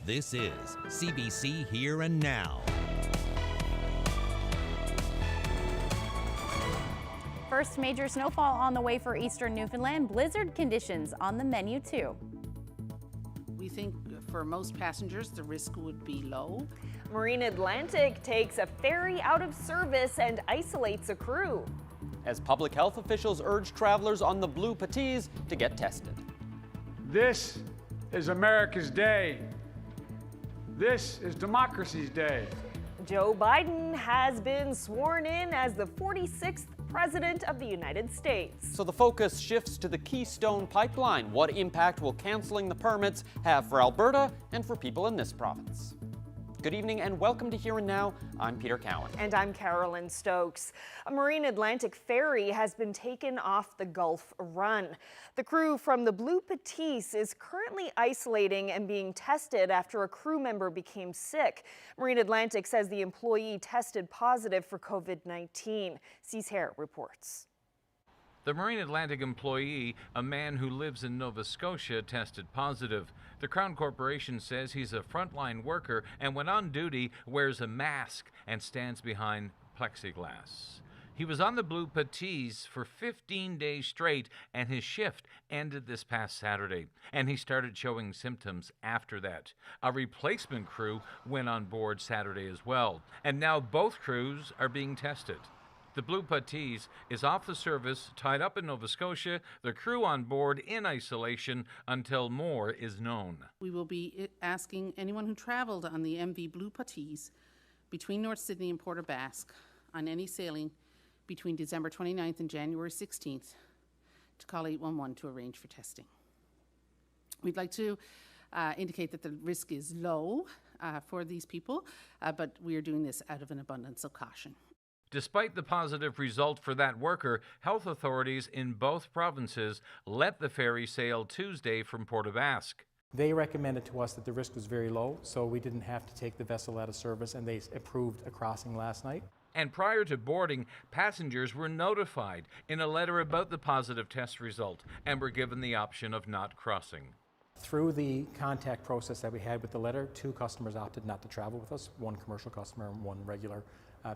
This is CBC Here and Now. First major snowfall on the way for eastern Newfoundland. Blizzard conditions on the menu too. We think for most passengers the risk would be low. Marine Atlantic takes a ferry out of service and isolates a crew. As public health officials urge travelers on the Blue Patties to get tested. This is America's day. This is democracy's day. Joe Biden has been sworn in as the 46th President of the United States. So the focus shifts to the Keystone pipeline. What impact will canceling the permits have for Alberta and for people in this province? Good evening and welcome to Here and Now. I'm Peter Cowan. And I'm Carolyn Stokes. A Marine Atlantic ferry has been taken off the Gulf Run. The crew from the Blue Patties is currently isolating and being tested after a crew member became sick. Marine Atlantic says the employee tested positive for COVID-19. Cease Hare reports. The Marine Atlantic employee, a man who lives in Nova Scotia, tested positive. The Crown Corporation says he's a frontline worker and when on duty wears a mask and stands behind plexiglass. He was on the Blue Patties for 15 days straight and his shift ended this past Saturday and he started showing symptoms after that. A replacement crew went on board Saturday as well and now both crews are being tested. The Blue Patties is off the service, tied up in Nova Scotia, the crew on board in isolation until more is known. We will be asking anyone who traveled on the MV Blue Patties between North Sydney and Port aux Basques on any sailing between December 29th and January 16th to call 811 to arrange for testing. We'd like to indicate that the risk is low for these people, but we are doing this out of an abundance of caution. Despite the positive result for that worker, health authorities in both provinces let the ferry sail Tuesday from Port aux Basques. They recommended to us that the risk was very low, so we didn't have to take the vessel out of service, and they approved a crossing last night. And prior to boarding, passengers were notified in a letter about the positive test result and were given the option of not crossing. Through the contact process that we had with the letter, 2 customers opted not to travel with us, 1 commercial customer and 1 regular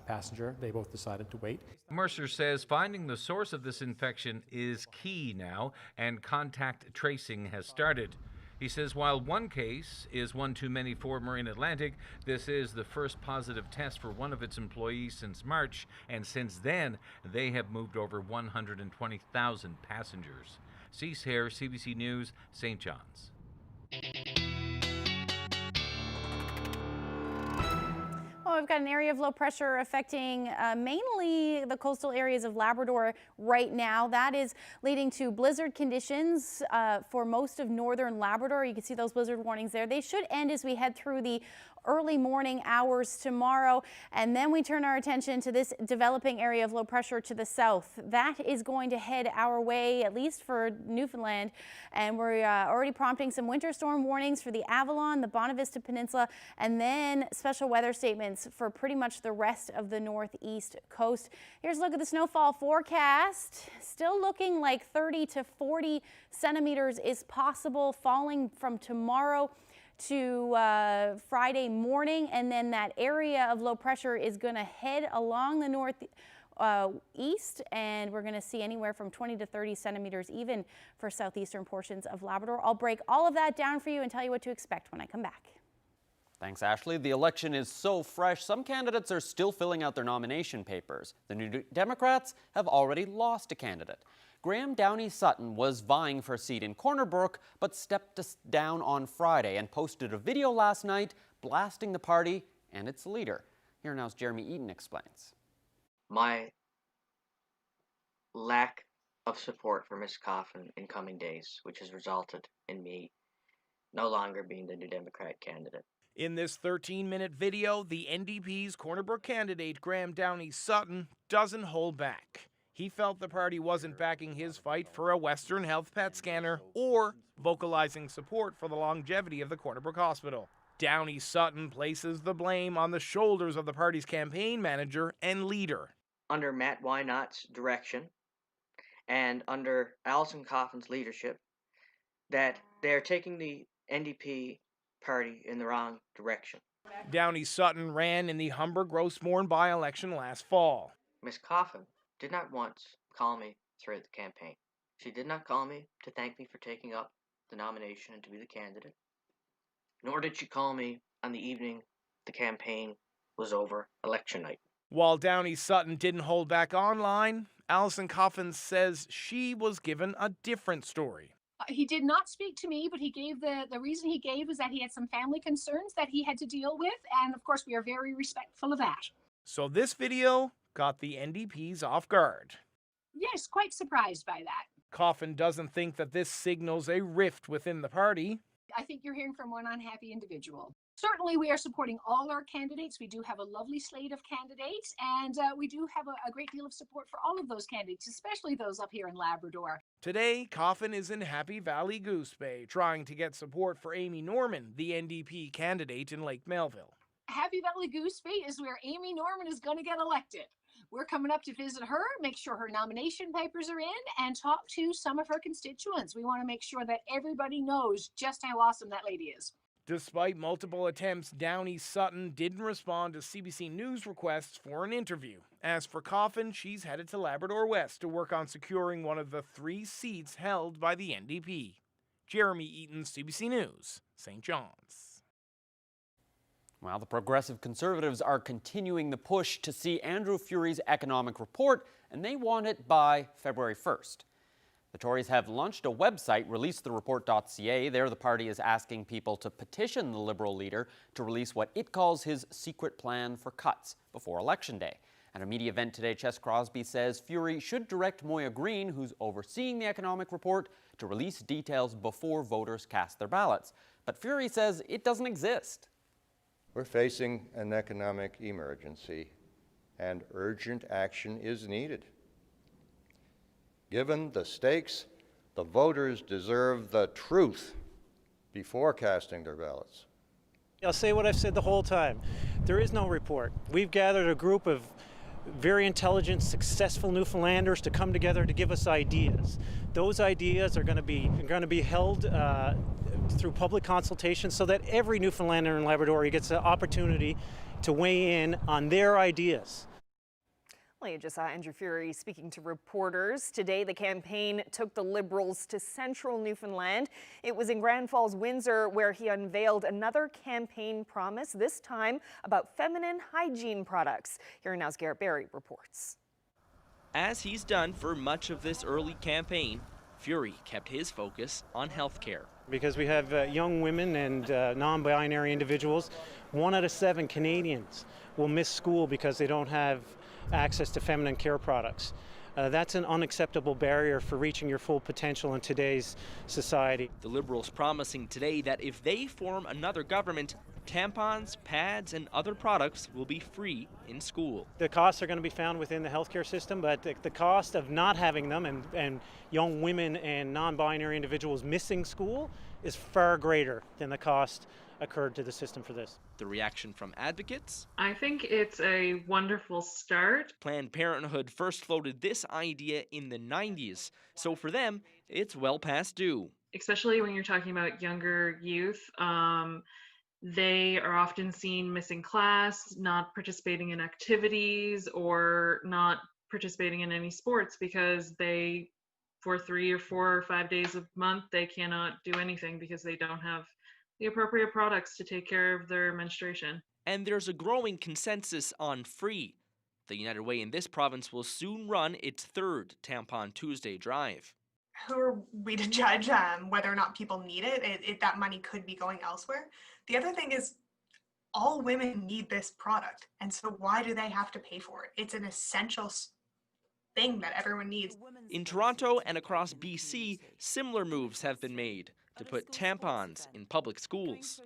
passenger. They both decided to wait. Mercer says finding the source of this infection is key now and contact tracing has started. He says while one case is one too many for Marine Atlantic, this is the first positive test for one of its employees since March, and since then they have moved over 120,000 passengers. Cease Hare, CBC News, St. John's. Well, we've got an area of low pressure affecting mainly the coastal areas of Labrador right now. That is leading to blizzard conditions for most of northern Labrador. You can see those blizzard warnings there. They should end as we head through the early morning hours tomorrow, and then we turn our attention to this developing area of low pressure to the south. That is going to head our way, at least for Newfoundland, and we're already prompting some winter storm warnings for the Avalon, the Bonavista Peninsula, and then special weather statements for pretty much the rest of the northeast coast. Here's a look at the snowfall forecast. Still looking like 30 to 40 centimeters is possible falling from tomorrow to Friday morning, and then that area of low pressure is going to head along the northeast, and we're going to see anywhere from 20 to 30 centimeters even for southeastern portions of Labrador. I'll break all of that down for you and tell you what to expect when I come back. Thanks, Ashley. The election is so fresh, some candidates are still filling out their nomination papers. The New Democrats have already lost a candidate. Graham Downey Sutton was vying for a seat in Corner Brook, but stepped down on Friday and posted a video last night blasting the party and its leader. Here now's Jeremy Eaton explains. My lack of support for Ms. Coffin in coming days, which has resulted in me no longer being the New Democrat candidate. In this 13-minute video, the NDP's Corner Brook candidate, Graham Downey Sutton, doesn't hold back. He felt the party wasn't backing his fight for a Western Health PET scanner or vocalizing support for the longevity of the Corner Brook Hospital. Downey Sutton places the blame on the shoulders of the party's campaign manager and leader. Under Matt Wynot's direction and under Alison Coffin's leadership, that they're taking the NDP party in the wrong direction. Downey Sutton ran in the Humber-Grossmorn by-election last fall. Miss Coffin did not once call me throughout the campaign. She did not call me to thank me for taking up the nomination and to be the candidate. Nor did she call me on the evening the campaign was over, election night. While Downey Sutton didn't hold back online, Alison Coffin says she was given a different story. He did not speak to me, but he gave the reason he gave was that he had some family concerns that he had to deal with, and of course we are very respectful of that. So this video got the NDPs off guard. Yes, quite surprised by that. Coffin doesn't think that this signals a rift within the party. I think you're hearing from one unhappy individual. Certainly we are supporting all our candidates. We do have a lovely slate of candidates, and we do have a great deal of support for all of those candidates, especially those up here in Labrador. Today, Coffin is in Happy Valley Goose Bay, trying to get support for Amy Norman, the NDP candidate in Lake Melville. Happy Valley Goose Bay is where Amy Norman is going to get elected. We're coming up to visit her, make sure her nomination papers are in, and talk to some of her constituents. We want to make sure that everybody knows just how awesome that lady is. Despite multiple attempts, Downey Sutton didn't respond to CBC News requests for an interview. As for Coffin, she's headed to Labrador West to work on securing one of the 3 seats held by the NDP. Jeremy Eaton, CBC News, St. John's. Well, the Progressive Conservatives are continuing the push to see Andrew Furey's economic report, and they want it by February 1st. The Tories have launched a website, releasethereport.ca. There, the party is asking people to petition the Liberal leader to release what it calls his secret plan for cuts before Election Day. At a media event today, Chess Crosby says Furey should direct Moya Greene, who's overseeing the economic report, to release details before voters cast their ballots. But Furey says it doesn't exist. We're facing an economic emergency, and urgent action is needed. Given the stakes, the voters deserve the truth before casting their ballots. I'll say what I've said the whole time. There is no report. We've gathered a group of very intelligent, successful Newfoundlanders to come together to give us ideas. Those ideas are going to be held through public consultation so that every Newfoundlander and Labrador gets an opportunity to weigh in on their ideas. Well, you just saw Andrew Furey speaking to reporters. Today, the campaign took the Liberals to central Newfoundland. It was in Grand Falls, Windsor, where he unveiled another campaign promise, this time about feminine hygiene products. Here Now's Garrett Berry reports. As he's done for much of this early campaign, Furey kept his focus on healthcare. Because we have young women and non-binary individuals. 1 out of 7 Canadians will miss school because they don't have access to feminine care products. That's an unacceptable barrier for reaching your full potential in today's society. The Liberals promising today that if they form another government, tampons, pads, and other products will be free in school. The costs are going to be found within the healthcare system, but the cost of not having them and young women and non-binary individuals missing school is far greater than the cost occurred to the system for this. The reaction from advocates? I think it's a wonderful start. Planned Parenthood first floated this idea in the 90s, so for them, it's well past due. Especially when you're talking about younger youth, they are often seen missing class, not participating in activities, or not participating in any sports because they, for 3 or 4 or 5 days a month, they cannot do anything because they don't have the appropriate products to take care of their menstruation. And there's a growing consensus on free. The United Way in this province will soon run its 3rd Tampon Tuesday drive. Who are we to judge whether or not people need it? That money could be going elsewhere. The other thing is, all women need this product, and so why do they have to pay for it? It's an essential thing that everyone needs. In Toronto and across BC, similar moves have been made to put tampons in public schools.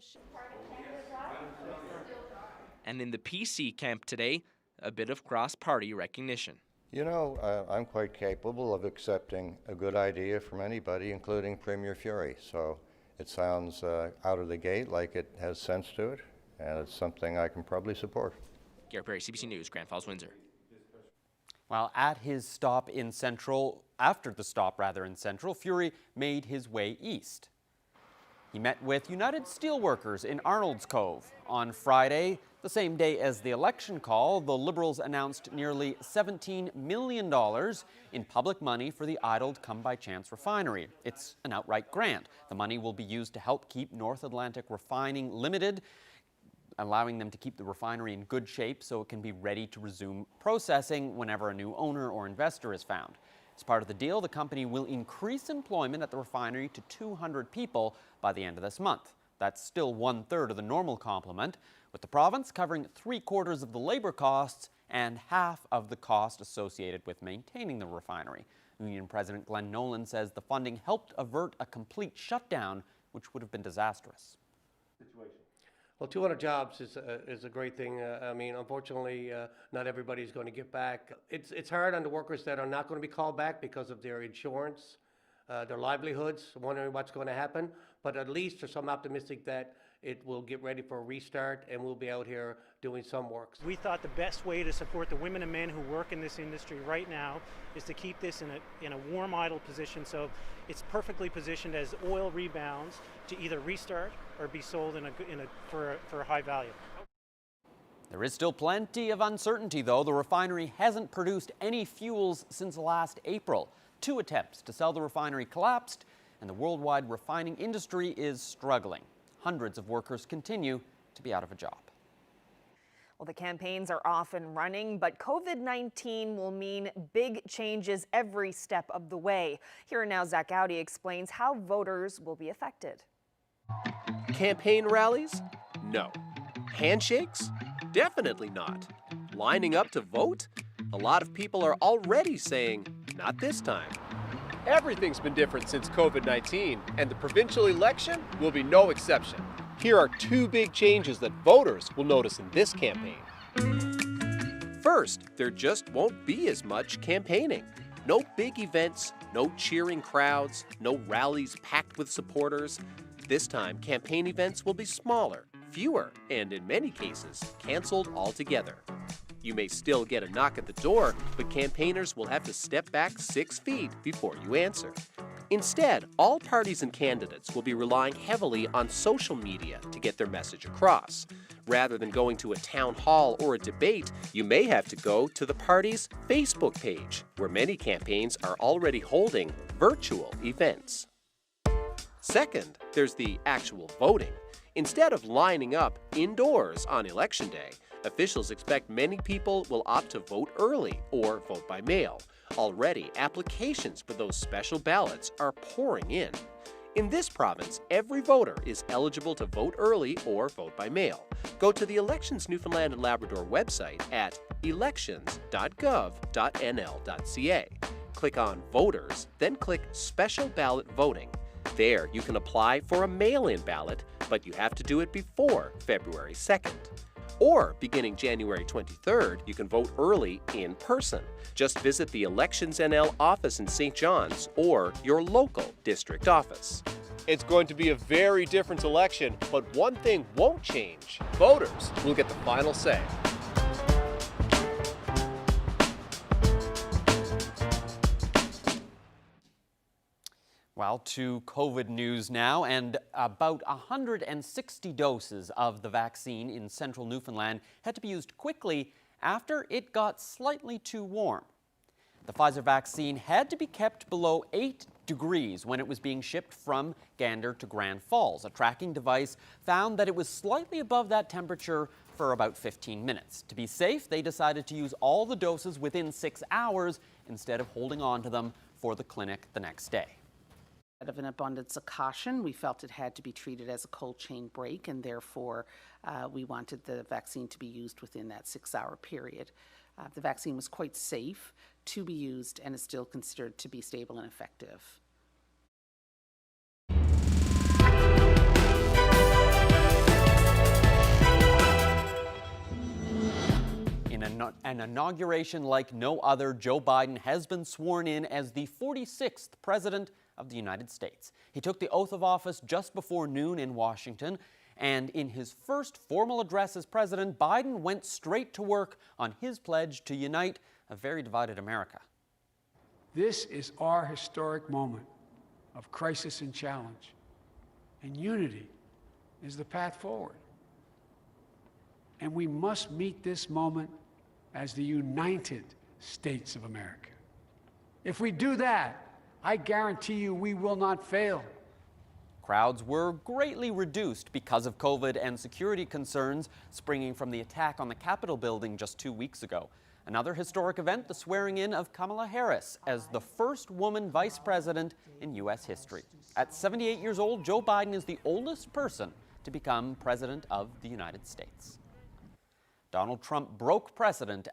And in the PC camp today, a bit of cross-party recognition. You know, I'm quite capable of accepting a good idea from anybody, including Premier Furey. So it sounds out of the gate like it has sense to it, and it's something I can probably support. Garrett Perry, CBC News, Grand Falls, Windsor. While at his stop in Central, after the stop rather in Central, Furey made his way east. He met with United Steelworkers in Arnold's Cove. On Friday, the same day as the election call, the Liberals announced nearly $17 million in public money for the idled come-by-chance refinery. It's an outright grant. The money will be used to help keep North Atlantic Refining Limited, allowing them to keep the refinery in good shape so it can be ready to resume processing whenever a new owner or investor is found. As part of the deal, the company will increase employment at the refinery to 200 people by the end of this month. That's still 1/3 of the normal complement, with the province covering 3/4 of the labor costs and half of the cost associated with maintaining the refinery. Union President Glenn Nolan says the funding helped avert a complete shutdown, which would have been disastrous. Well, 200 jobs is a great thing. I mean, unfortunately, not everybody's going to get back. It's hard on the workers that are not going to be called back because of their insurance, their livelihoods, wondering what's going to happen. But at least there's some optimistic that it will get ready for a restart and we'll be out here doing some work. We thought the best way to support the women and men who work in this industry right now is to keep this in a warm, idle position, so it's perfectly positioned as oil rebounds to either restart or be sold for a high value. There is still plenty of uncertainty, though. The refinery hasn't produced any fuels since last April. 2 attempts to sell the refinery collapsed, and the worldwide refining industry is struggling. Hundreds of workers continue to be out of a job. Well, the campaigns are off and running, but COVID-19 will mean big changes every step of the way. Here and now, Zach Gowdy explains how voters will be affected. Campaign rallies? No. Handshakes? Definitely not. Lining up to vote? A lot of people are already saying, not this time. Everything's been different since COVID-19, and the provincial election will be no exception. Here are 2 big changes that voters will notice in this campaign. First, there just won't be as much campaigning. No big events, no cheering crowds, no rallies packed with supporters. This time, campaign events will be smaller, fewer, and in many cases, canceled altogether. You may still get a knock at the door, but campaigners will have to step back 6 feet before you answer. Instead, all parties and candidates will be relying heavily on social media to get their message across. Rather than going to a town hall or a debate, you may have to go to the party's Facebook page, where many campaigns are already holding virtual events. Second, there's the actual voting. Instead of lining up indoors on Election Day, officials expect many people will opt to vote early or vote by mail. Already, applications for those special ballots are pouring in. In this province, every voter is eligible to vote early or vote by mail. Go to the Elections Newfoundland and Labrador website at elections.gov.nl.ca. Click on Voters, then click Special Ballot Voting. There, you can apply for a mail-in ballot, but you have to do it before February 2nd. Or, beginning January 23rd, you can vote early in person. Just visit the Elections NL office in St. John's or your local district office. It's going to be a very different election, but one thing won't change. Voters will get the final say. Well, to COVID news now, and about 160 doses of the vaccine in central Newfoundland had to be used quickly after it got slightly too warm. The Pfizer vaccine had to be kept below 8 degrees when it was being shipped from Gander to Grand Falls. A tracking device found that it was slightly above that temperature for about 15 minutes. To be safe, they decided to use all the doses within 6 hours instead of holding on to them for the clinic the next day. Out of an abundance of caution, we felt it had to be treated as a cold chain break, and therefore we wanted the vaccine to be used within that 6-hour period. The vaccine was quite safe to be used and is still considered to be stable and effective. In an inauguration like no other, Joe Biden has been sworn in as the 46th President of the United States. He took the oath of office just before noon in Washington, and in his first formal address as president, Biden went straight to work on his pledge to unite a very divided America. This is our historic moment of crisis and challenge. and unity is the path forward. And we must meet this moment as the United States of America. If we do that, I guarantee you we will not fail. Crowds were greatly reduced because of COVID and security concerns springing from the attack on the Capitol building just 2 weeks ago. Another historic event, the swearing in of Kamala Harris as the first woman vice president in U.S. history. At 78 years old, Joe Biden is the oldest person to become president of the United States. Donald Trump broke precedent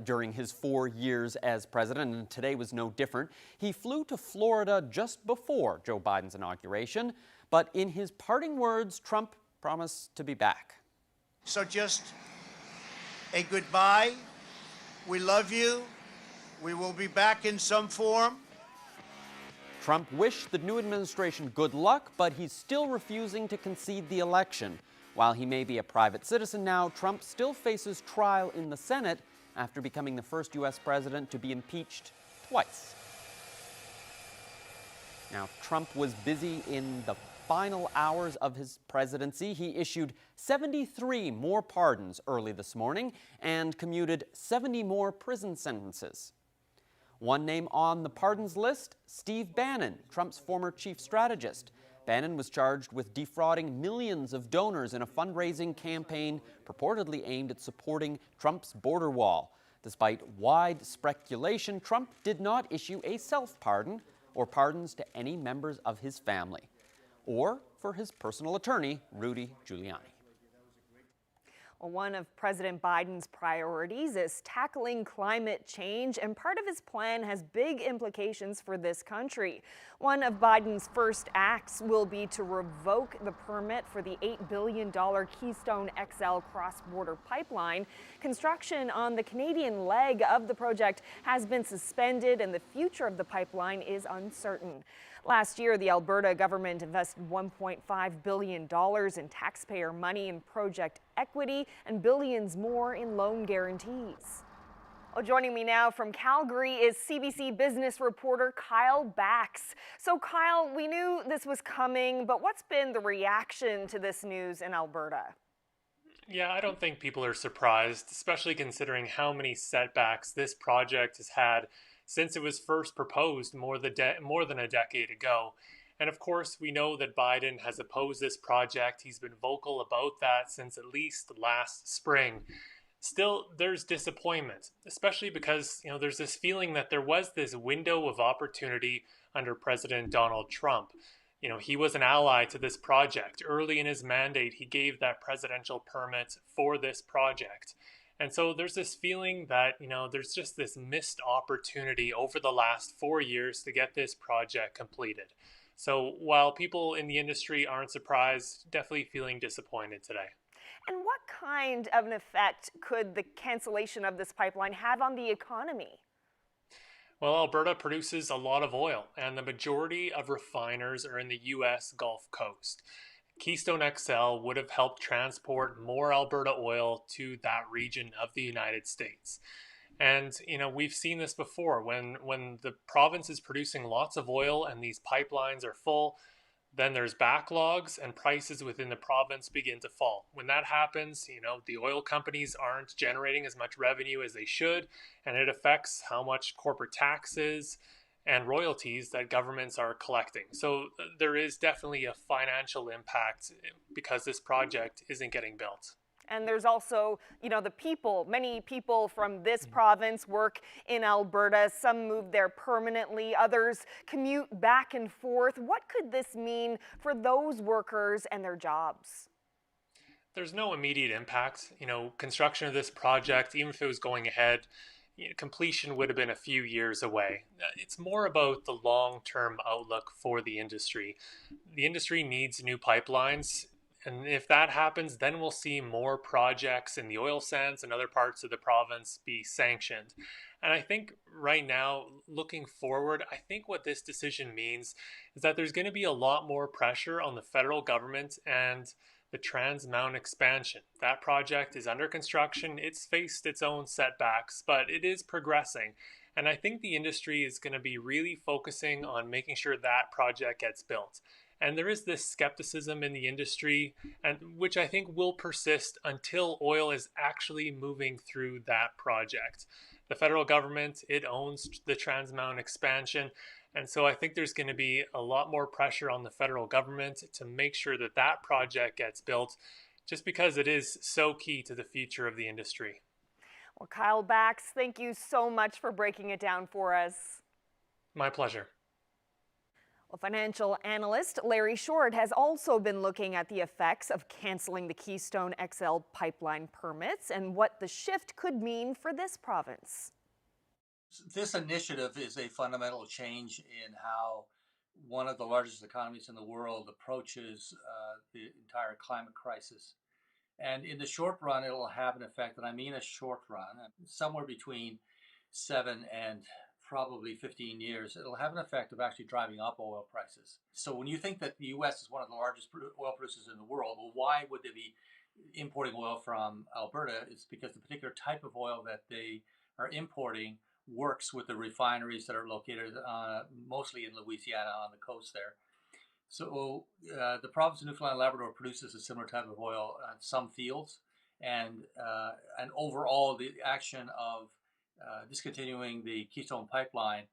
during his 4 years as president, and today was no different. He flew to Florida just before Joe Biden's inauguration, but in his parting words, Trump promised to be back. So just a goodbye. We love you. We will be back in some form. Trump wished the new administration good luck, but he's still refusing to concede the election. While he may be a private citizen now, Trump still faces trial in the Senate after becoming the first U.S. president to be impeached twice. Now, Trump was busy in the final hours of his presidency. He issued 73 more pardons early this morning and commuted 70 more prison sentences. One name on the pardons list, Steve Bannon, Trump's former chief strategist. Bannon was charged with defrauding millions of donors in a fundraising campaign purportedly aimed at supporting Trump's border wall. Despite wide speculation, Trump did not issue a self-pardon or pardons to any members of his family, or for his personal attorney, Rudy Giuliani. Well, one of President Biden's priorities is tackling climate change, and part of his plan has big implications for this country. One of Biden's first acts will be to revoke the permit for the $8 billion Keystone XL cross-border pipeline. Construction on the Canadian leg of the project has been suspended, and the future of the pipeline is uncertain. Last year, the Alberta government invested $1.5 billion in taxpayer money in project equity and billions more in loan guarantees. Well, joining me now from Calgary is CBC business reporter Kyle Bax. So Kyle, we knew this was coming, but what's been the reaction to this news in Alberta? Yeah, I don't think people are surprised, especially considering how many setbacks this project has had since it was first proposed more than a decade ago. And of course, we know that Biden has opposed this project. He's been vocal about that since at least last spring. Still, there's disappointment, especially because, there's this feeling that there was this window of opportunity under President Donald Trump. He was an ally to this project. Early in his mandate, he gave that presidential permit for this project. And so there's this feeling that, there's just this missed opportunity over the last 4 years to get this project completed. So while people in the industry aren't surprised, definitely feeling disappointed today. And what kind of an effect could the cancellation of this pipeline have on the economy? Well, Alberta produces a lot of oil, and the majority of refiners are in the U.S. Gulf Coast. Keystone XL would have helped transport more Alberta oil to that region of the United States. And, we've seen this before. When the province is producing lots of oil and these pipelines are full, then there's backlogs and prices within the province begin to fall. When that happens, the oil companies aren't generating as much revenue as they should, and it affects how much corporate taxes and royalties that governments are collecting. So there is definitely a financial impact because this project isn't getting built. And there's also, the people. Many people from this province work in Alberta. Some move there permanently. Others commute back and forth. What could this mean for those workers and their jobs? There's no immediate impact. Construction of this project, even if it was going ahead, completion would have been a few years away. It's more about the long-term outlook for the industry. The industry needs new pipelines, and if that happens, then we'll see more projects in the oil sands and other parts of the province be sanctioned. And I think right now, looking forward, I think what this decision means is that there's going to be a lot more pressure on the federal government and the Trans Mountain expansion. That project is under construction. It's faced its own setbacks, but it is progressing. And I think the industry is going to be really focusing on making sure that project gets built. And there is this skepticism in the industry, and which I think will persist until oil is actually moving through that project. The federal government, it owns the Trans Mountain expansion, and so I think there's going to be a lot more pressure on the federal government to make sure that that project gets built, just because it is so key to the future of the industry. Well, Kyle Bax, thank you so much for breaking it down for us. My pleasure. Well, financial analyst Larry Short has also been looking at the effects of canceling the Keystone XL pipeline permits and what the shift could mean for this province. This initiative is a fundamental change in how one of the largest economies in the world approaches the entire climate crisis. And in the short run, it'll have an effect, and I mean a short run, somewhere between 7 and probably 15 years, it'll have an effect of actually driving up oil prices. So when you think that the U.S. is one of the largest oil producers in the world, well, why would they be importing oil from Alberta? It's because the particular type of oil that they are importing works with the refineries that are located mostly in Louisiana on the coast there. So the province of Newfoundland and Labrador produces a similar type of oil on some fields, and overall the action of discontinuing the Keystone pipeline,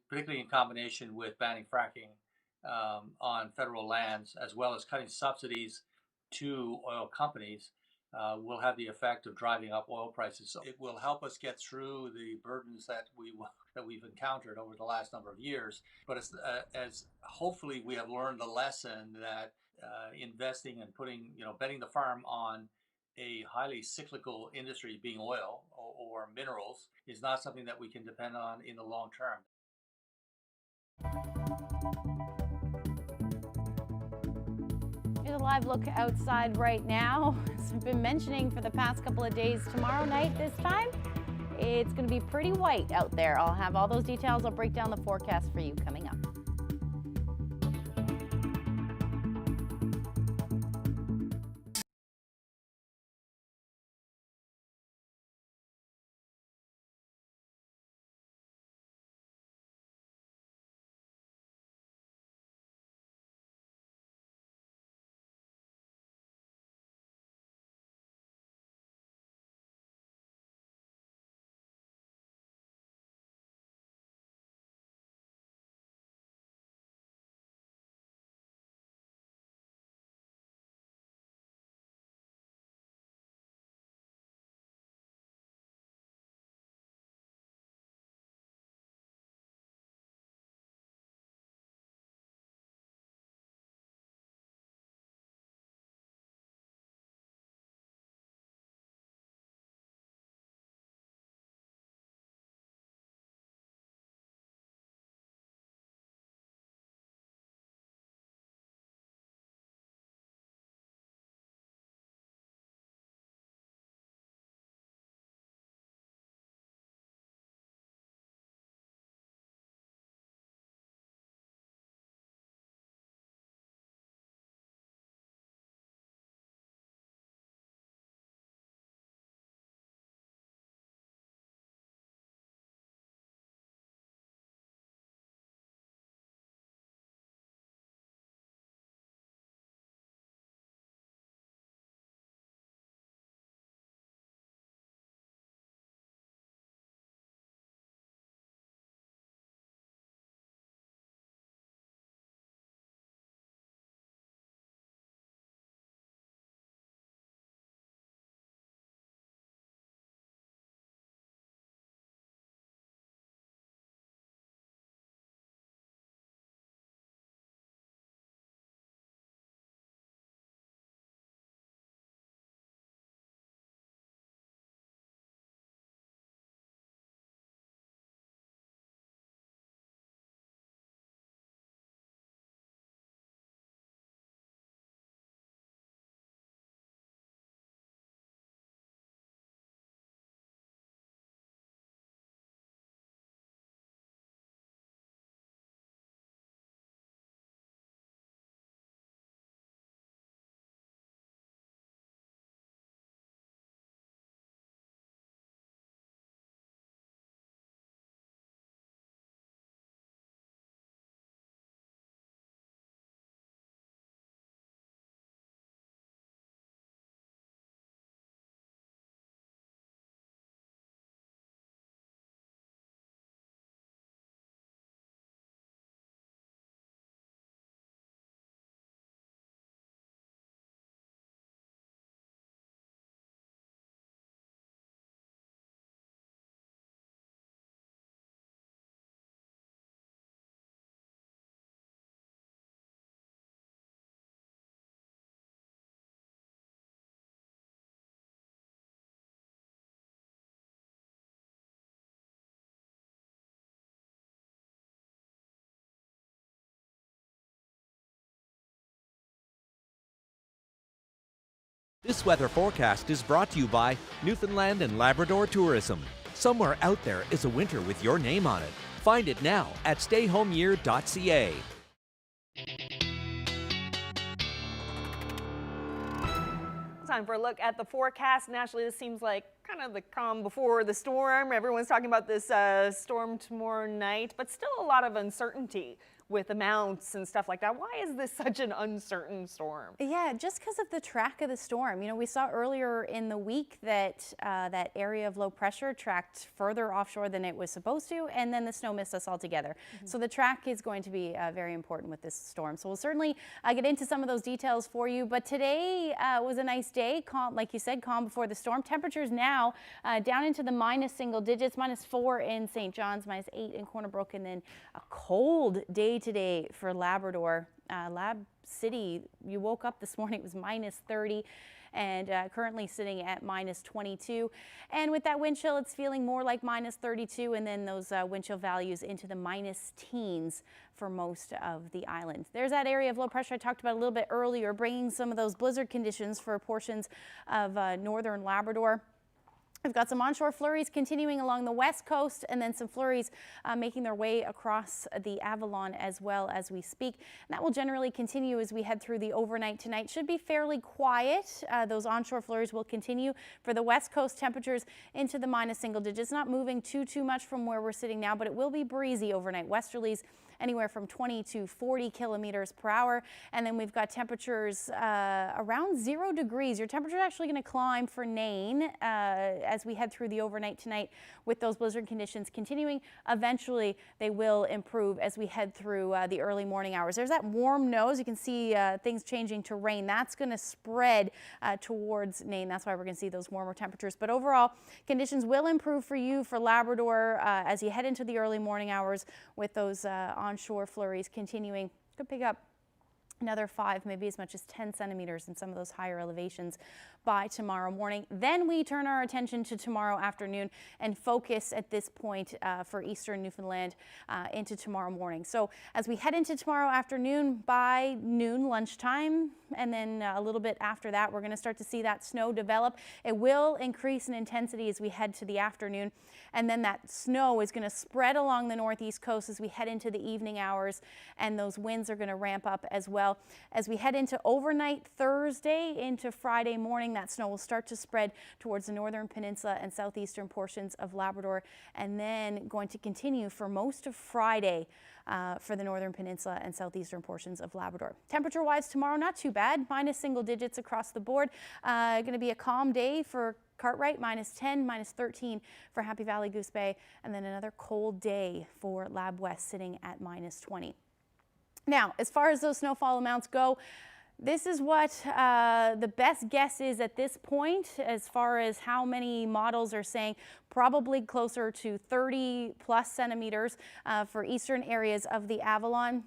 particularly in combination with banning fracking on federal lands, as well as cutting subsidies to oil companies, will have the effect of driving up oil prices. So it will help us get through the burdens that we've encountered over the last number of years. But as hopefully we have learned the lesson that investing and betting the farm on a highly cyclical industry, being oil or minerals, is not something that we can depend on in the long term. Here's a live look outside right now. As I've been mentioning for the past couple of days, tomorrow night this time, it's going to be pretty white out there. I'll have all those details. I'll break down the forecast for you coming up. This weather forecast is brought to you by Newfoundland and Labrador Tourism. Somewhere out there is a winter with your name on it. Find it now at stayhomeyear.ca. Time for a look at the forecast. Nationally, this seems like kind of the calm before the storm. Everyone's talking about this storm tomorrow night, but still a lot of uncertainty with amounts and stuff like that. Why is this such an uncertain storm? Yeah, just because of the track of the storm. You know, we saw earlier in the week that that area of low pressure tracked further offshore than it was supposed to, and then the snow missed us altogether. So the track is going to be very important with this storm. So we'll certainly get into some of those details for you. But today was a nice day, calm, like you said, calm before the storm. Temperatures now down into the minus single digits, -4 in St. John's, -8 in Corner Brook, and then a cold day today for Labrador. Lab City, you woke up this morning, it was -30 and currently sitting at -22. And with that wind chill, it's feeling more like -32, and then those wind chill values into the minus teens for most of the island. There's that area of low pressure I talked about a little bit earlier, bringing some of those blizzard conditions for portions of northern Labrador. We've got some onshore flurries continuing along the west coast, and then some flurries making their way across the Avalon as well as we speak. And that will generally continue as we head through the overnight tonight. Should be fairly quiet. Those onshore flurries will continue for the west coast. Temperatures into the minus single digits, not moving too much from where we're sitting now, but it will be breezy overnight. Westerlies anywhere from 20 to 40 kilometers per hour. And then we've got temperatures around 0 degrees. Your temperature is actually going to climb for Nain as we head through the overnight tonight with those blizzard conditions continuing. Eventually, they will improve as we head through the early morning hours. There's that warm nose. You can see things changing to rain. That's going to spread towards Nain. That's why we're going to see those warmer temperatures. But overall, conditions will improve for you for Labrador as you head into the early morning hours with those onshore flurries continuing. Could pick up another 5, maybe as much as 10 centimeters in some of those higher elevations by tomorrow morning. Then we turn our attention to tomorrow afternoon and focus at this point for eastern Newfoundland into tomorrow morning. So as we head into tomorrow afternoon by noon, lunchtime, and then a little bit after that, we're going to start to see that snow develop. It will increase in intensity as we head to the afternoon, and then that snow is going to spread along the northeast coast as we head into the evening hours, and those winds are going to ramp up as well. As we head into overnight Thursday into Friday morning, that snow will start to spread towards the northern peninsula and southeastern portions of Labrador, and then going to continue for most of Friday for the northern peninsula and southeastern portions of Labrador. Temperature-wise tomorrow, not too bad, minus single digits across the board. Going to be a calm day for Cartwright, -10, -13 for Happy Valley Goose Bay, and then another cold day for Lab West sitting at -20. Now, as far as those snowfall amounts go, this is what the best guess is at this point as far as how many models are saying, probably closer to 30 plus centimeters for eastern areas of the Avalon.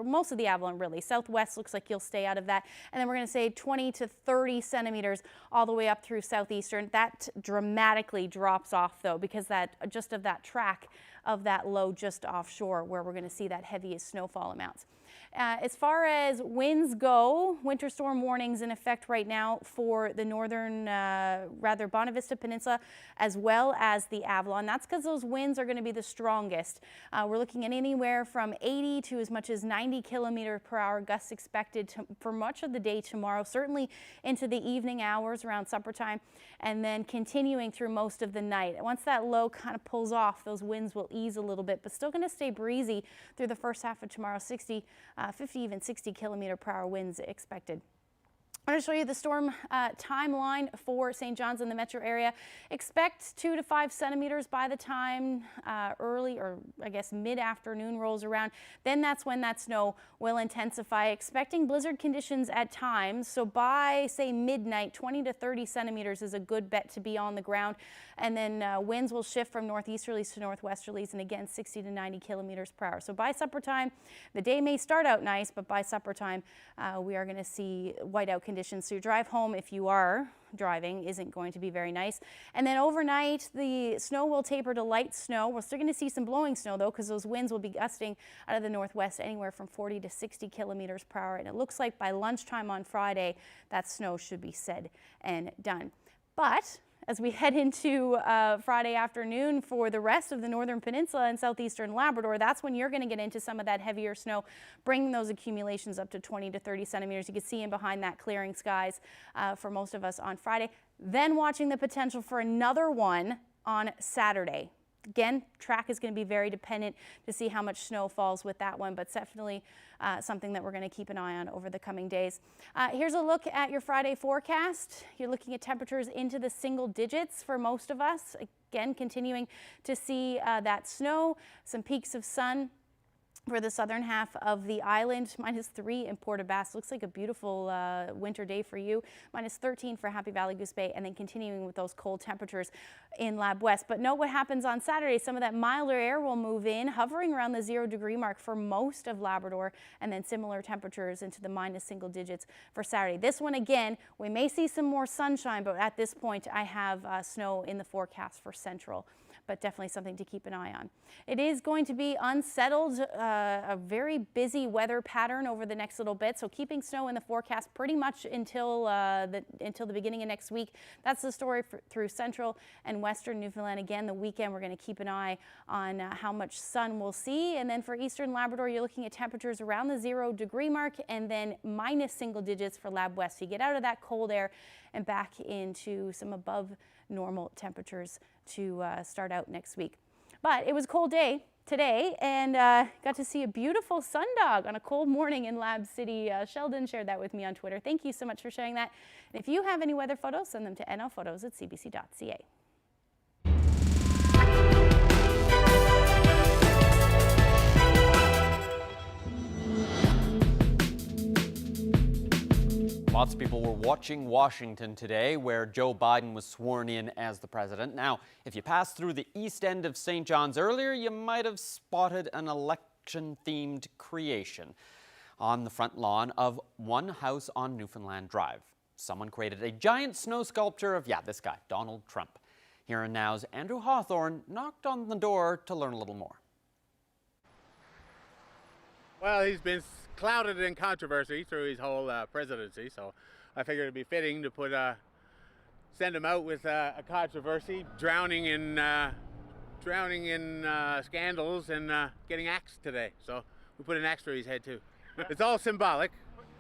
Most of the Avalon really. Southwest looks like you'll stay out of that. And then we're going to say 20 to 30 centimeters all the way up through southeastern. That dramatically drops off though, because just of that track of that low just offshore where we're going to see that heaviest snowfall amounts. As far as winds go, winter storm warnings in effect right now for the northern, Bonavista Peninsula, as well as the Avalon. That's because those winds are going to be the strongest. We're looking at anywhere from 80 to as much as 90 kilometer per hour gusts expected for much of the day tomorrow, certainly into the evening hours around supper time, and then continuing through most of the night. Once that low kind of pulls off, those winds will ease a little bit, but still going to stay breezy through the first half of tomorrow. 50, even 60 kilometer per hour winds expected. I'm going to show you the storm timeline for St. John's in the metro area. Expect 2 to 5 centimeters by the time early, or I guess mid-afternoon rolls around. Then that's when that snow will intensify. Expecting blizzard conditions at times. So by, say, midnight, 20 to 30 centimeters is a good bet to be on the ground. And then winds will shift from northeasterlies to northwesterlies, and again, 60 to 90 kilometers per hour. So by supper time, the day may start out nice, but by supper time, we are going to see whiteout conditions. So your drive home, if you are driving isn't going to be very nice. And then overnight, the snow will taper to light snow. We're still going to see some blowing snow, though, because those winds will be gusting out of the northwest anywhere from 40 to 60 kilometers per hour. And it looks like by lunchtime on Friday, that snow should be said and done. But as we head into Friday afternoon for the rest of the northern peninsula and southeastern Labrador, that's when you're going to get into some of that heavier snow, bringing those accumulations up to 20 to 30 centimeters. You can see in behind that clearing skies for most of us on Friday. Then watching the potential for another one on Saturday. Again, track is going to be very dependent to see how much snow falls with that one, but definitely something that we're going to keep an eye on over the coming days. Here's a look at your Friday forecast. You're looking at temperatures into the single digits for most of us. Again, continuing to see that snow, some peaks of sun for the southern half of the island. -3 in Port aux Basques. Looks like a beautiful winter day for you. -13 for Happy Valley Goose Bay, and then continuing with those cold temperatures in Lab West. But note what happens on Saturday. Some of that milder air will move in, hovering around the 0-degree mark for most of Labrador, and then similar temperatures into the minus single digits for Saturday. This one, again, we may see some more sunshine, but at this point I have snow in the forecast for central. But definitely something to keep an eye on. It is going to be unsettled, a very busy weather pattern over the next little bit. So keeping snow in the forecast pretty much until the beginning of next week. That's the story through central and western Newfoundland. Again, the weekend we're going to keep an eye on how much sun we'll see. And then for eastern Labrador, you're looking at temperatures around the 0-degree mark, and then minus single digits for Lab West. So you get out of that cold air and back into some above normal temperatures to start out next week. But it was a cold day today, and got to see a beautiful sundog on a cold morning in Lab City. Sheldon shared that with me on Twitter. Thank you so much for sharing that. And if you have any weather photos, send them to nlphotos@cbc.ca. Lots of people were watching Washington today, where Joe Biden was sworn in as the president. Now, if you passed through the east end of St. John's earlier, you might have spotted an election-themed creation on the front lawn of One House on Newfoundland Drive. Someone created a giant snow sculpture of, this guy, Donald Trump. Here and Now's Andrew Hawthorne knocked on the door to learn a little more. Well, he's been clouded in controversy through his whole presidency, so I figured it'd be fitting to send him out with a controversy, drowning in scandals and getting axed today. So we put an axe through his head too. It's all symbolic.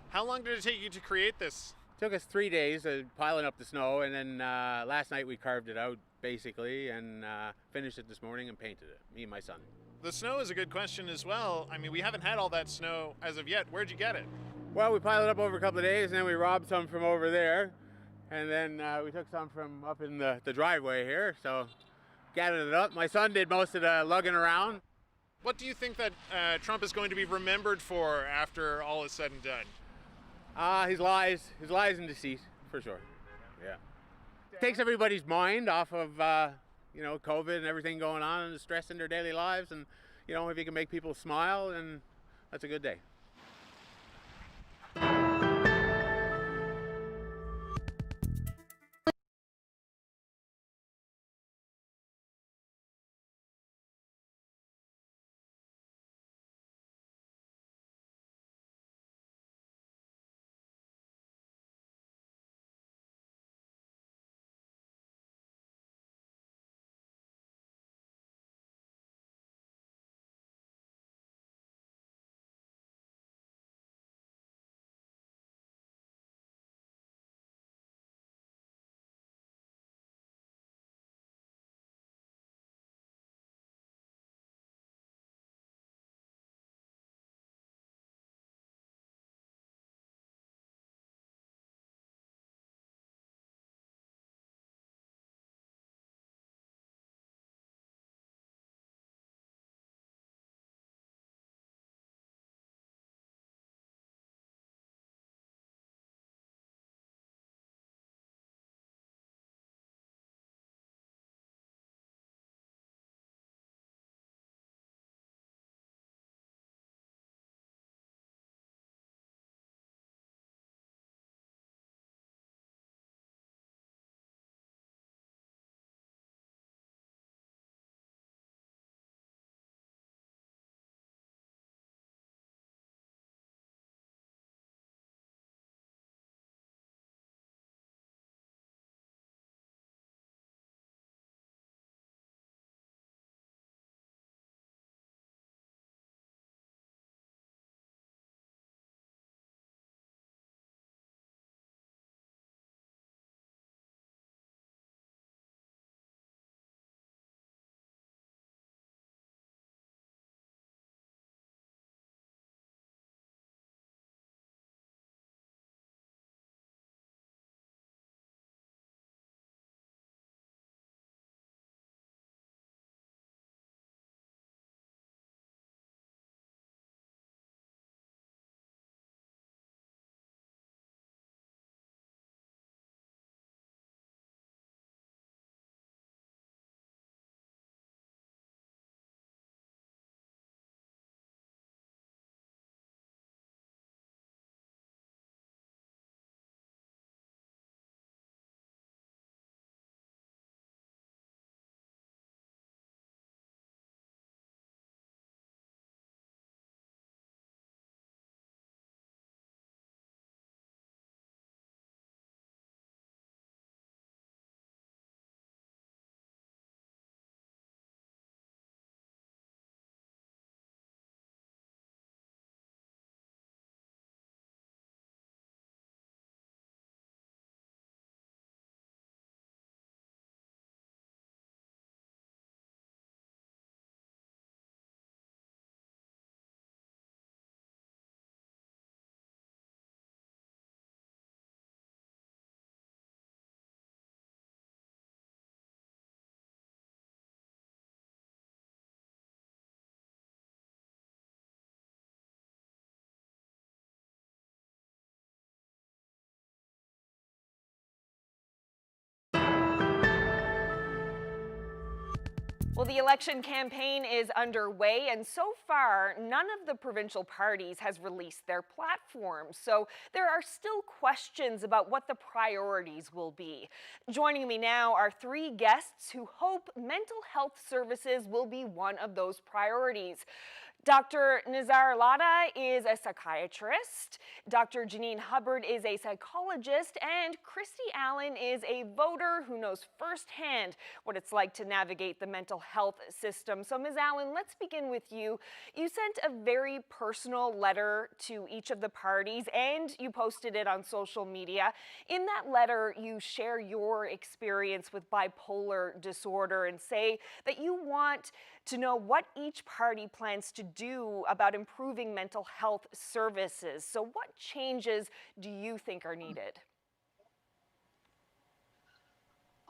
How long did it take you to create this? It took us 3 days piling up the snow, and then last night we carved it out basically and finished it this morning and painted it, me and my son. The snow is a good question as well. I mean, we haven't had all that snow as of yet. Where'd you get it? Well, we piled it up over a couple of days, and then we robbed some from over there, and then we took some from up in the driveway here, so gathered it up. My son did most of the lugging around. What do you think that Trump is going to be remembered for after all is said and done? His lies and deceit, for sure. Yeah. Takes everybody's mind off of COVID and everything going on and the stress in their daily lives, and if you can make people smile, then that's a good day. Well, the election campaign is underway, and so far, none of the provincial parties has released their platforms. So there are still questions about what the priorities will be. Joining me now are three guests who hope mental health services will be one of those priorities. Dr. Nizar Lada is a psychiatrist, Dr. Janine Hubbard is a psychologist, and Christy Allen is a voter who knows firsthand what it's like to navigate the mental health system. So Ms. Allen, let's begin with you. You sent a very personal letter to each of the parties and you posted it on social media. In that letter, you share your experience with bipolar disorder and say that you want to know what each party plans to do about improving mental health services. So what changes do you think are needed?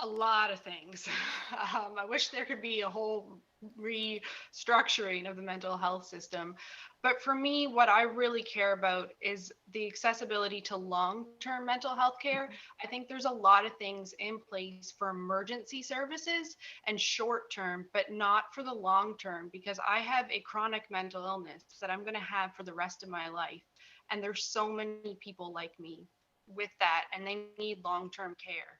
A lot of things. I wish there could be a whole restructuring of the mental health system. But for me, what I really care about is the accessibility to long-term mental health care. I think there's a lot of things in place for emergency services and short-term, but not for the long-term, because I have a chronic mental illness that I'm going to have for the rest of my life. And there's so many people like me with that, and they need long-term care.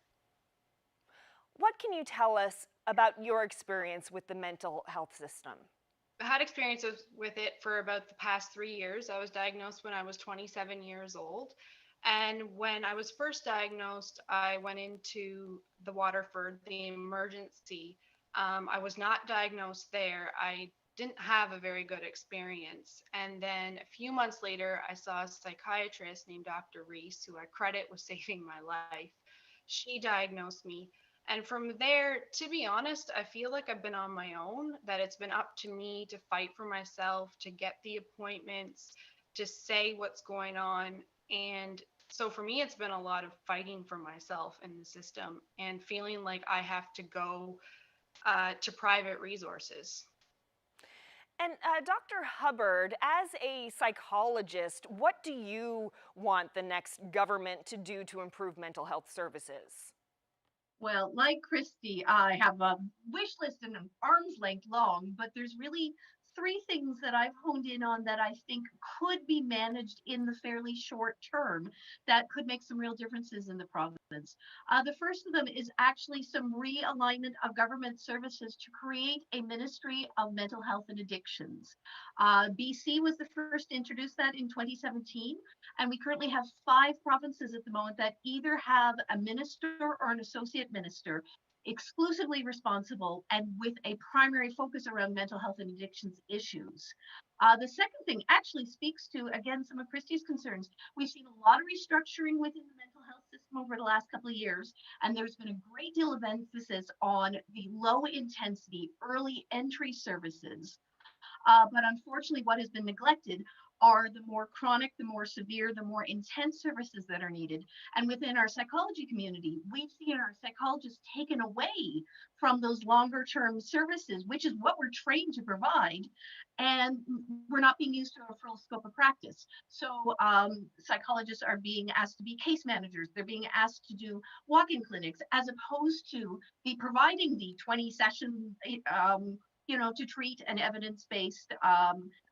What can you tell us about your experience with the mental health system? I had experiences with it for about the past 3 years. I was diagnosed when I was 27 years old. And when I was first diagnosed, I went into the Waterford, the emergency. I was not diagnosed there. I didn't have a very good experience. And then a few months later, I saw a psychiatrist named Dr. Reese, who I credit with saving my life. She diagnosed me. And from there, to be honest, I feel like I've been on my own, that it's been up to me to fight for myself, to get the appointments, to say what's going on. And so for me, it's been a lot of fighting for myself in the system and feeling like I have to go to private resources. And Dr. Hubbard, as a psychologist, what do you want the next government to do to improve mental health services? Well, like Christy, I have a wish list and an arm's length long, but there's really three things that I've honed in on that I think could be managed in the fairly short term that could make some real differences in the province. The first of them is actually some realignment of government services to create a Ministry of Mental Health and Addictions. BC was the first to introduce that in 2017, and we currently have 5 provinces at the moment that either have a minister or an associate minister exclusively responsible and with a primary focus around mental health and addictions issues. The second thing actually speaks to, again, some of Christy's concerns. We've seen a lot of restructuring within the mental health system over the last couple of years, and there's been a great deal of emphasis on the low intensity early entry services. But unfortunately, what has been neglected are the more chronic, the more severe, the more intense services that are needed. And within our psychology community, we've seen our psychologists taken away from those longer term services, which is what we're trained to provide. And we're not being used to a full scope of practice. So psychologists are being asked to be case managers. They're being asked to do walk-in clinics as opposed to be providing the 20 session to treat an evidence-based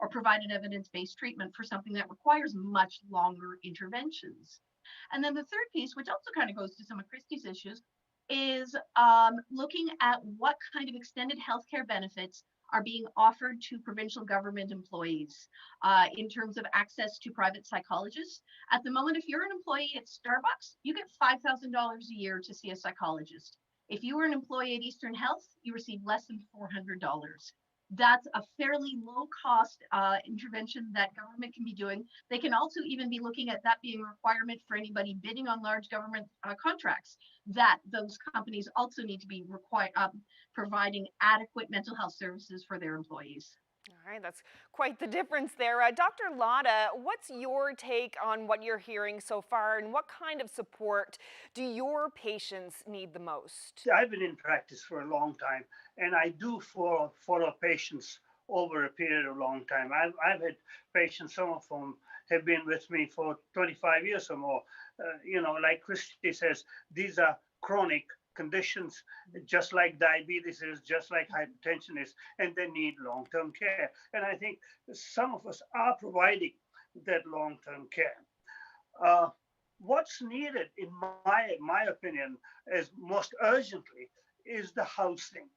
or provide an evidence-based treatment for something that requires much longer interventions. And then the third piece, which also kind of goes to some of Christy's issues, is looking at what kind of extended healthcare benefits are being offered to provincial government employees in terms of access to private psychologists. At the moment, if you're an employee at Starbucks, you get $5,000 a year to see a psychologist. If you were an employee at Eastern Health, you receive less than $400. That's a fairly low cost intervention that government can be doing. They can also even be looking at that being a requirement for anybody bidding on large government contracts, that those companies also need to be providing adequate mental health services for their employees. All right, that's quite the difference there. Dr. Lada, what's your take on what you're hearing so far, and what kind of support do your patients need the most? I've been in practice for a long time, and I do follow patients over a period of a long time. I've had patients, some of them have been with me for 25 years or more. Like Christy says, these are chronic conditions, just like diabetes is, just like hypertension is, and they need long-term care. And I think some of us are providing that long-term care. What's needed, in my opinion, is most urgently, is the housing.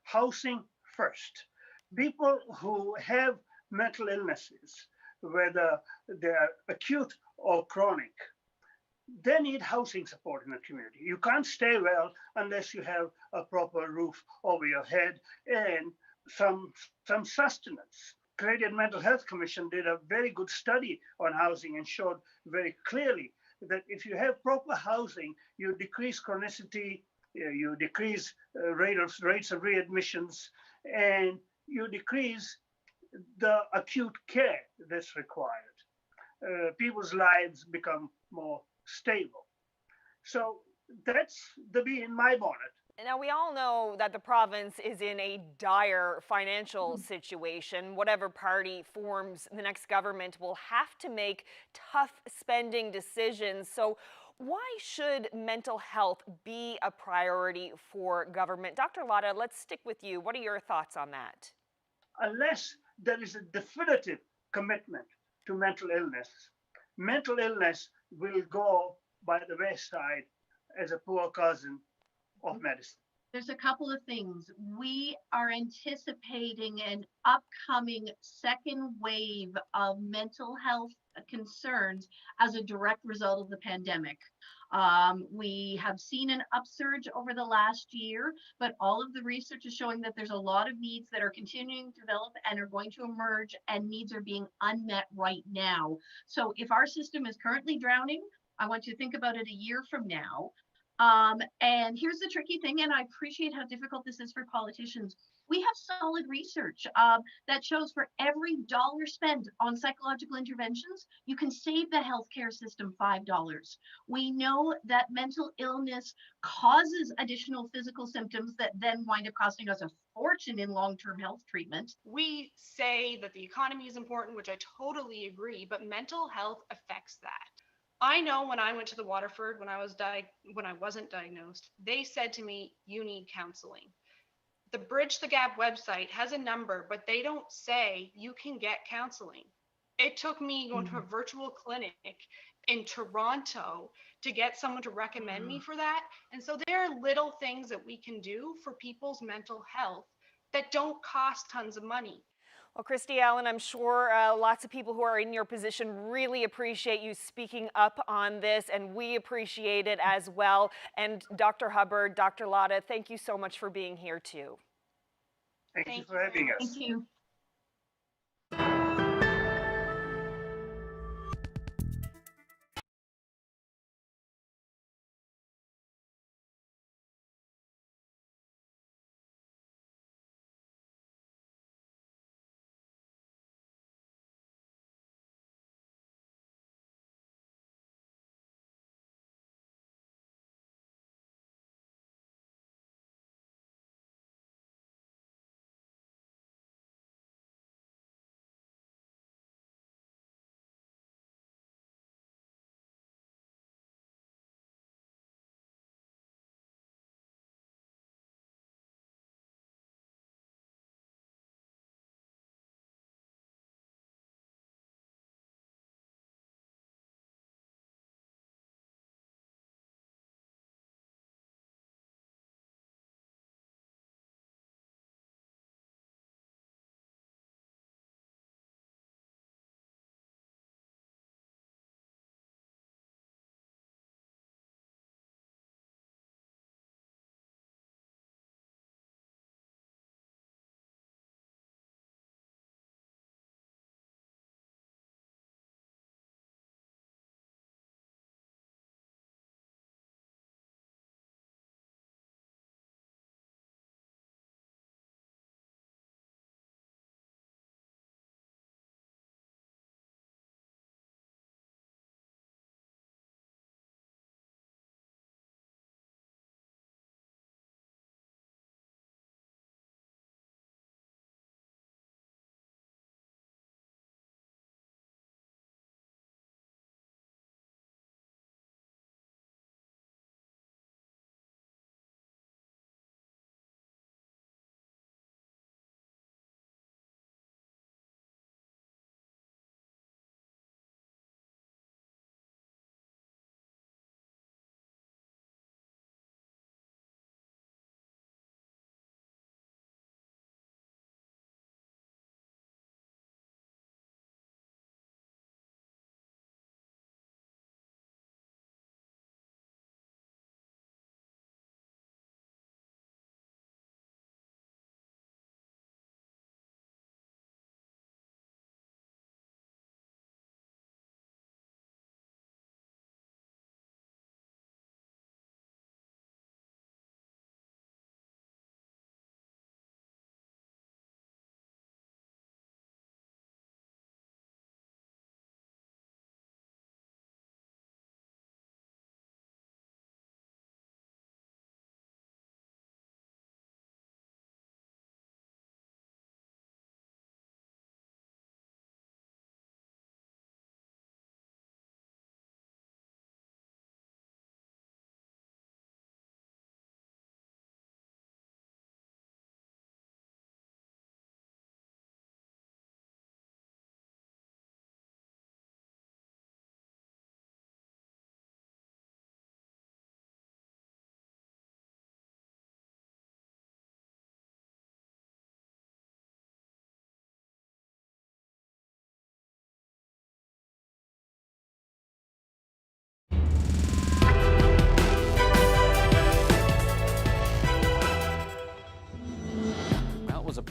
Housing first. People who have mental illnesses, whether they're acute or chronic, they need housing support in the community. You can't stay well unless you have a proper roof over your head and some sustenance. Canadian Mental Health Commission did a very good study on housing and showed very clearly that if you have proper housing, you decrease chronicity, you decrease rates of readmissions, and you decrease the acute care that's required. People's lives become more stable. So that's the bee in my bonnet. Now, we all know that the province is in a dire financial situation. Whatever party forms the next government will have to make tough spending decisions. So why should mental health be a priority for government? Dr. Lotta, let's stick with you. What are your thoughts on that? Unless there is a definitive commitment to mental illness will go by the wayside as a poor cousin of medicine. There's a couple of things. We are anticipating an upcoming second wave of mental health concerns as a direct result of the pandemic. We have seen an upsurge over the last year, but all of the research is showing that there's a lot of needs that are continuing to develop and are going to emerge, and needs are being unmet right now. So if our system is currently drowning, I want you to think about it a year from now. And here's the tricky thing, and I appreciate how difficult this is for politicians. We have solid research that shows for every dollar spent on psychological interventions, you can save the healthcare system $5. We know that mental illness causes additional physical symptoms that then wind up costing us a fortune in long-term health treatment. We say that the economy is important, which I totally agree, but mental health affects that. I know when I went to the Waterford, when I wasn't diagnosed, they said to me, you need counseling. The Bridge the Gap website has a number, but they don't say you can get counseling. It took me going to a virtual clinic in Toronto to get someone to recommend me for that. And so there are little things that we can do for people's mental health that don't cost tons of money. Well, Christy Allen, I'm sure lots of people who are in your position really appreciate you speaking up on this, and we appreciate it as well. And Dr. Hubbard, Dr. Lotta, thank you so much for being here too. Thank you for having us. Thank you.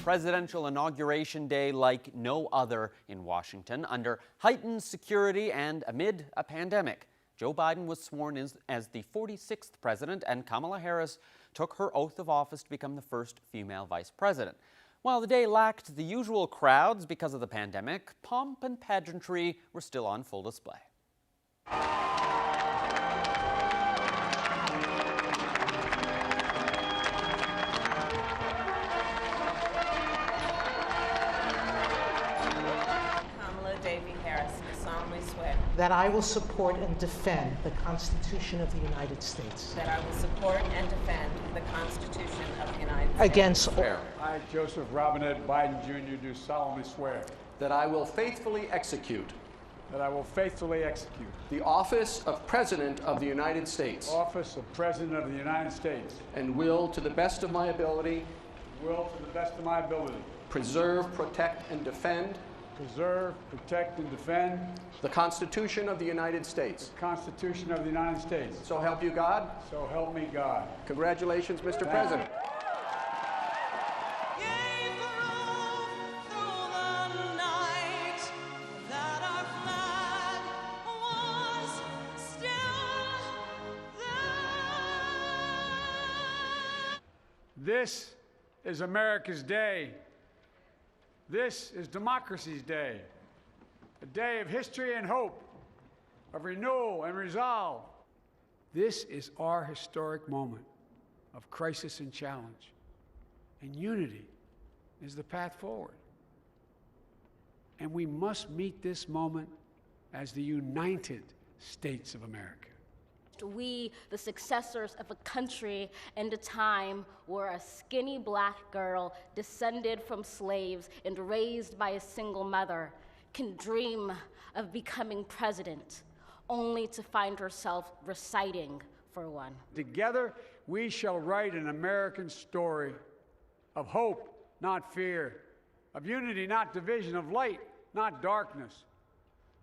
presidential inauguration day like no other in Washington, under heightened security and amid a pandemic. Joe Biden was sworn in as the 46th president, and Kamala Harris took her oath of office to become the first female vice president. While the day lacked the usual crowds because of the pandemic, pomp and pageantry were still on full display. That I will support and defend the Constitution of the United States. That I will support and defend the Constitution of the United States. Against all. I, Joseph Robinette Biden Jr., do solemnly swear. That I will faithfully execute. That I will faithfully execute. The office of President of the United States. Office of President of the United States. And will, to the best of my ability. Will, to the best of my ability. Preserve, protect, and defend. Preserve, protect, and defend. The Constitution of the United States. The Constitution of the United States. So help you God. So help me God. Congratulations, Mr. President. This is America's day. This is democracy's day, a day of history and hope, of renewal and resolve. This is our historic moment of crisis and challenge, and unity is the path forward. And we must meet this moment as the United States of America. We, the successors of a country and a time where a skinny black girl descended from slaves and raised by a single mother can dream of becoming president, only to find herself reciting for one. Together, we shall write an American story of hope, not fear, of unity, not division, of light, not darkness,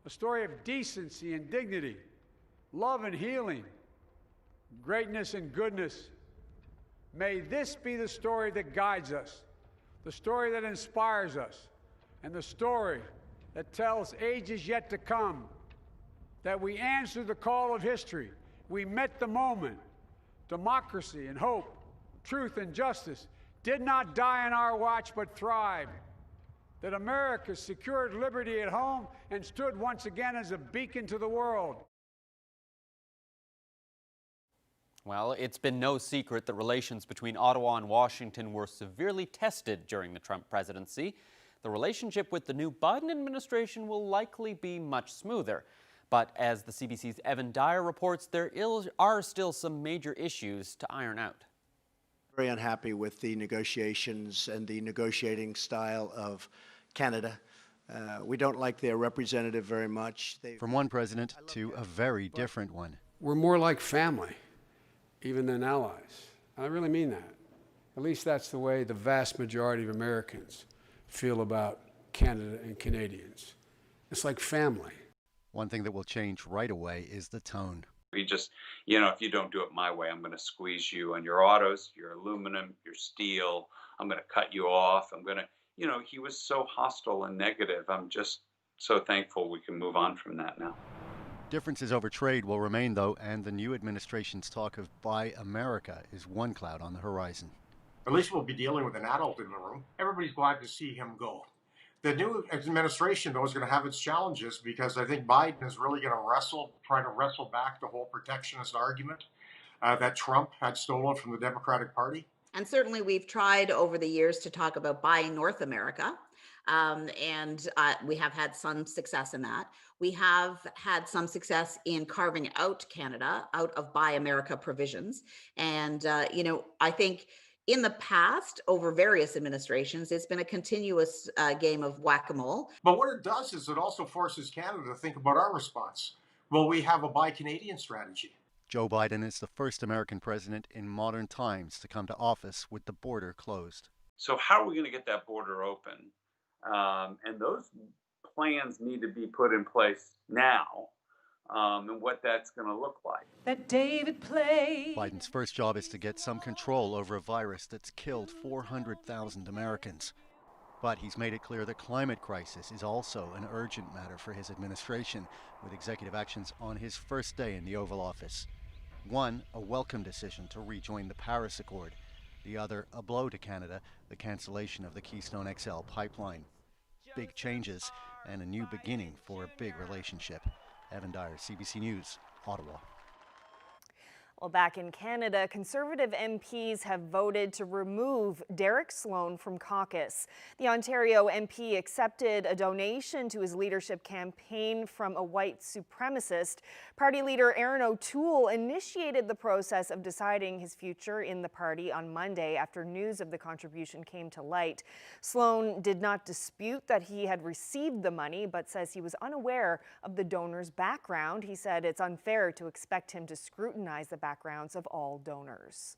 a story of decency and dignity, love and healing, greatness and goodness. May this be the story that guides us, the story that inspires us, and the story that tells ages yet to come that we answered the call of history. We met the moment. Democracy and hope, truth and justice did not die on our watch but thrived. That America secured liberty at home and stood once again as a beacon to the world. Well, it's been no secret that relations between Ottawa and Washington were severely tested during the Trump presidency. The relationship with the new Biden administration will likely be much smoother. But as the CBC's Evan Dyer reports, there are still some major issues to iron out. Very unhappy with the negotiations and the negotiating style of Canada. We don't like their representative very much. From one president to a very different one. We're more like family, even than allies. I really mean that. At least that's the way the vast majority of Americans feel about Canada and Canadians. It's like family. One thing that will change right away is the tone. We just, if you don't do it my way, I'm going to squeeze you on your autos, your aluminum, your steel. I'm going to cut you off. I'm going to, he was so hostile and negative. I'm just so thankful we can move on from that now. Differences over trade will remain, though, and the new administration's talk of Buy America is one cloud on the horizon. At least we'll be dealing with an adult in the room. Everybody's glad to see him go. The new administration, though, is going to have its challenges because I think Biden is really going to try to wrestle back the whole protectionist argument that Trump had stolen from the Democratic Party. And certainly we've tried over the years to talk about buying North America. And we have had some success in that. We have had some success in carving out Canada out of Buy America provisions. And, I think in the past, over various administrations, it's been a continuous game of whack-a-mole. But what it does is it also forces Canada to think about our response. Will we have a Buy Canadian strategy? Joe Biden is the first American president in modern times to come to office with the border closed. So how are we going to get that border open? And those plans need to be put in place now, and what that's going to look like. That David played. Biden's first job is to get some control over a virus that's killed 400,000 Americans. But he's made it clear the climate crisis is also an urgent matter for his administration, with executive actions on his first day in the Oval Office. One, a welcome decision to rejoin the Paris Accord. The other, a blow to Canada, the cancellation of the Keystone XL pipeline. Big changes and a new beginning for a big relationship. Evan Dyer, CBC News, Ottawa. Well, back in Canada, Conservative MPs have voted to remove Derek Sloan from caucus. The Ontario MP accepted a donation to his leadership campaign from a white supremacist. Party leader Aaron O'Toole initiated the process of deciding his future in the party on Monday after news of the contribution came to light. Sloan did not dispute that he had received the money, but says he was unaware of the donor's background. He said it's unfair to expect him to scrutinize the backgrounds of all donors.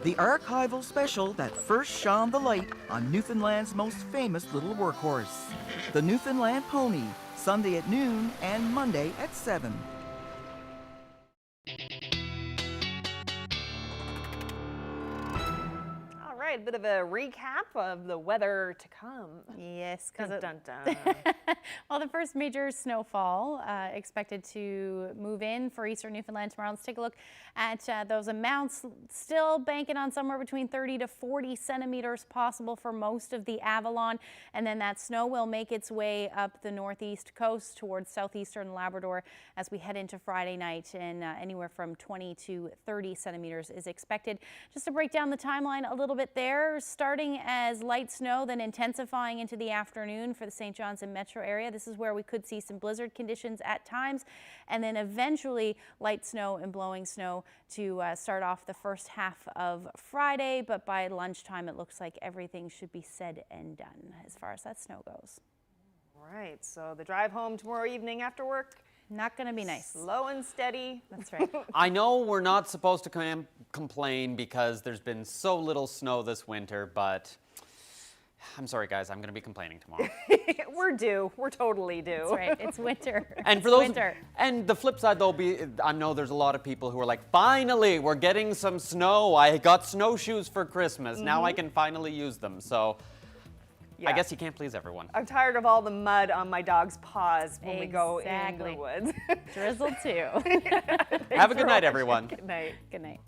The archival special that first shone the light on Newfoundland's most famous little workhorse. The Newfoundland Pony, Sunday at noon and Monday at 7. All right, bit of a recap of the weather to come. Yes, Dun, because dun, dun. well, the first major snowfall expected to move in for eastern Newfoundland tomorrow. Let's take a look at those amounts. Still banking on somewhere between 30 to 40 centimeters possible for most of the Avalon, and then that snow will make its way up the northeast coast towards southeastern Labrador as we head into Friday night, and anywhere from 20 to 30 centimeters is expected. Just to break down the timeline a little bit there, starting as light snow, then intensifying into the afternoon for the St. John's and Metro area. This is where we could see some blizzard conditions at times, and then eventually light snow and blowing snow to start off the first half of Friday, but by lunchtime it looks like everything should be said and done as far as that snow goes. All right, so the drive home tomorrow evening after work, not going to be nice. Slow and steady. That's right. I know we're not supposed to complain because there's been so little snow this winter, but I'm sorry, guys, I'm going to be complaining tomorrow. We're due. We're totally due. That's right. It's winter. And for those, and the flip side, though, I know there's a lot of people who are like, finally, we're getting some snow. I got snowshoes for Christmas. Now I can finally use them. So I guess you can't please everyone. I'm tired of all the mud on my dog's paws when we go in the woods. Drizzle too. Have a good night, everyone. Good night. Good night.